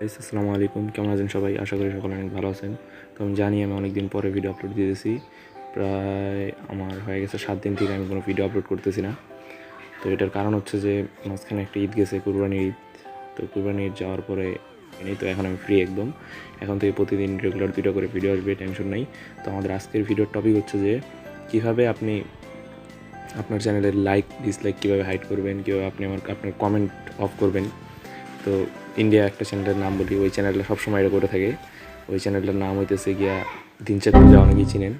আসসালামু আলাইকুম, কেমন আছেন সবাই? আশা করি সকলে অনেক ভালো আছেন। তো আমি জানি আমি অনেক দিন পরে ভিডিও আপলোড দিতেছি। প্রায় আমার হয়ে গেছে 7 দিন থেকে আমি কোনো ভিডিও আপলোড করতেছি না। তো এটার কারণ হচ্ছে যে মাঝখানে একটা ঈদ গেছে, কুরবানির ঈদ। তো কুরবানির ঈদ যাওয়ার পরে তো এখন আমি ফ্রি একদম। এখন থেকে প্রতিদিন রেগুলার 2টা করে ভিডিও আসবে, টেনশন নেই। তো আমাদের আজকের ভিডিওর টপিক হচ্ছে যে কীভাবে আপনি আপনার চ্যানেলের লাইক ডিসলাইক কীভাবে হাইড করবেন, কীভাবে আপনি আপনার কমেন্ট অফ করবেন। তো ইন্ডিয়া একটা চ্যানেলের নাম বলি, ওই চ্যানেলটা সবসময় এটা করে থাকে। ওই চ্যানেলটার নাম হইতেছে গিয়া দিনচাঁদ পূজা, অনেকেই চিনেন।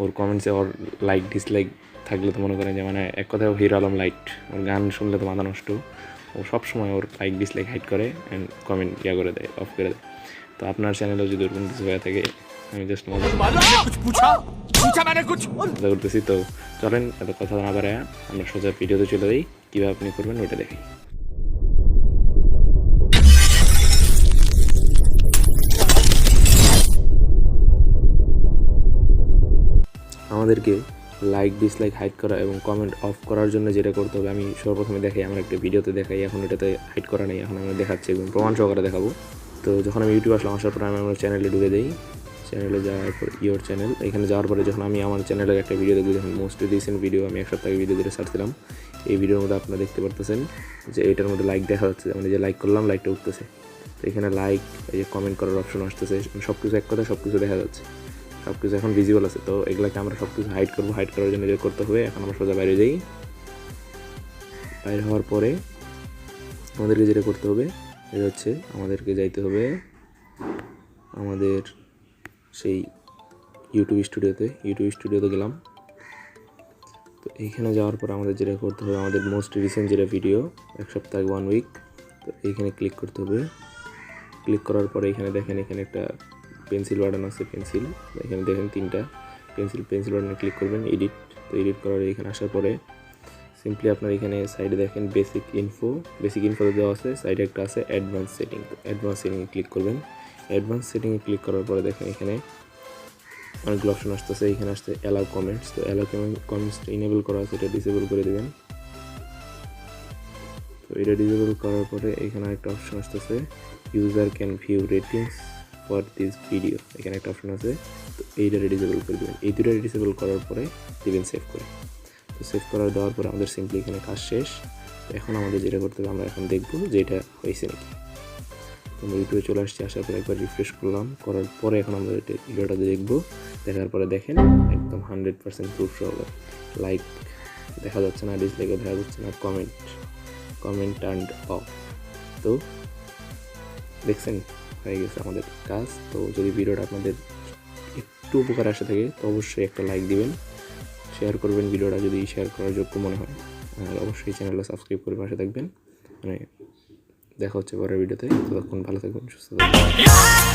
ওর কমেন্টসে ওর লাইক ডিসলাইক থাকলে তো মনে করেন যে মানে এক কথায় হিরো আলম লাইট। ওর গান শুনলে তো মাথা নষ্ট। ও সবসময় ওর লাইক ডিসলাইক হাইড করে অ্যান্ড কমেন্ট করে দেয়, অফ করে দেয়। তো আপনার চ্যানেলেও যদি ওরকম কিছু হয়ে থাকে, আমি জাস্ট মজা করতেছি। তো চলেন এত কথা না বাড়ায় আমরা সোজা ভিডিওতে চলে যাই, কীভাবে আপনি করবেন ওইটা দেখি। আমাদেরকে লাইক ডিসলাইক হাইড করা এবং কমেন্ট অফ করার জন্য যেটা করতে হবে, আমি সর্বপ্রথমে দেখাই, আমার একটা ভিডিওতে দেখাই। এখন এটাতে হাইড করা নেই, এখন আমি দেখাচ্ছি এবং প্রমাণ সহকারে দেখাবো। তো যখন আমি ইউটিউব আসলাম, আসার পরে আমি আমার চ্যানেলে ঢুকে দিই। চ্যানেলে যাওয়ার পর ইয়োর চ্যানেল, এখানে যাওয়ার পরে যখন আমি আমার চ্যানেলের একটা ভিডিও দেখবো, যখন মোস্ট রিসেন্ট ভিডিও, আমি এক সপ্তাহ ভিডিও দিয়ে সার্চ দিলাম, এই ভিডিওর মধ্যে আপনারা দেখতে পারতেছেন যে এটার মধ্যে লাইক দেখা যাচ্ছে, মানে যে লাইক করলাম লাইকটা উঠতেছে। তো এখানে লাইক, এই যে কমেন্ট করার অপশন আসতেছে, সব কিছু এক কথা সব কিছু দেখা যাচ্ছে, সব কিছু এখন ভিজিবল আছে। তো এগুলোকে আমরা সব কিছু হাইড করবো। হাইড করার জন্য যে করতে হবে, এখন আমরা সোজা বাইরে যাই। বাইরে হওয়ার পরে আমাদেরকে যেটা করতে হবে এটা হচ্ছে আমাদেরকে যাইতে হবে আমাদের সেই ইউটিউব স্টুডিওতে গেলাম। তো এইখানে যাওয়ার পর আমাদের যেটা করতে হবে, আমাদের মোস্ট রিসেন্ট যেটা ভিডিও, এক সপ্তাহ 1 উইক, তো এইখানে ক্লিক করতে হবে। ক্লিক করার পরে এখানে দেখেন, এখানে একটা পেন্সিল বাটন আছে, পেন্সিল, এখানে দেখেন 3টা পেন্সিল বাটনে ক্লিক করবেন, এডিট। তো এডিট করার এখানে আসার পরে সিম্পলি আপনার এখানে সাইডে দেখেন বেসিক ইনফো দেওয়া আছে, সাইডে একটা আছে অ্যাডভান্স সেটিং। তো অ্যাডভান্স সেটিংয়ে ক্লিক করবেন। অ্যাডভান্স সেটিংয়ে ক্লিক করার পরে দেখেন এখানে অনেকগুলো অপশন আসতেছে। এখানে আসছে অ্যালাউ কমেন্টস। তো অ্যালাউ কমেন্টসটা ইনেবল করা আছে, এটা ডিসেবল করে দেবেন। তো এটা ডিসেবল করার পরে এখানে একটা অপশন আসতেছে, user can view ratings for this video, এখানে একটা অপশন আছে। তো এইটারে ডিসেবল করে দেবেন। এই দুটো ডিসেবল করার পরে দেবেন সেভ করে। তো সেভ করার দেওয়ার পরে আমাদের সিম্পলি এখানে কাজ শেষ। তো এখন আমাদের যেটা করতে হবে, আমরা এখন দেখবো যে এটা হয়েছে নাকি। তো আমরা ইউটিউবে চলে আসছি, আসার পরে একবার রিফ্রেশ করলাম, করার পরে এখন আমরা এটা ভিডিওটা দেখবো। দেখার পরে দেখেন একদম 100% প্রুফ সহকারে লাইক দেখা যাচ্ছে না, ডিসলাইকও দেখা যাচ্ছে না, কমেন্ট টার্নড অফ। তো দেখছেন হয়ে গেছে আমাদের কাজ। তো যদি ভিডিওটা আপনাদের একটু উপকার আসে থাকে, তো অবশ্যই একটা লাইক দিবেন, শেয়ার করবেন ভিডিওটা যদি শেয়ার করার যোগ্য মনে হয়, আর অবশ্যই চ্যানেলটা সাবস্ক্রাইব করে পাশে থাকবেন। মানে দেখা হচ্ছে পরের ভিডিওতে। ততক্ষণ ভালো থাকবেন, সুস্থ থাকবেন।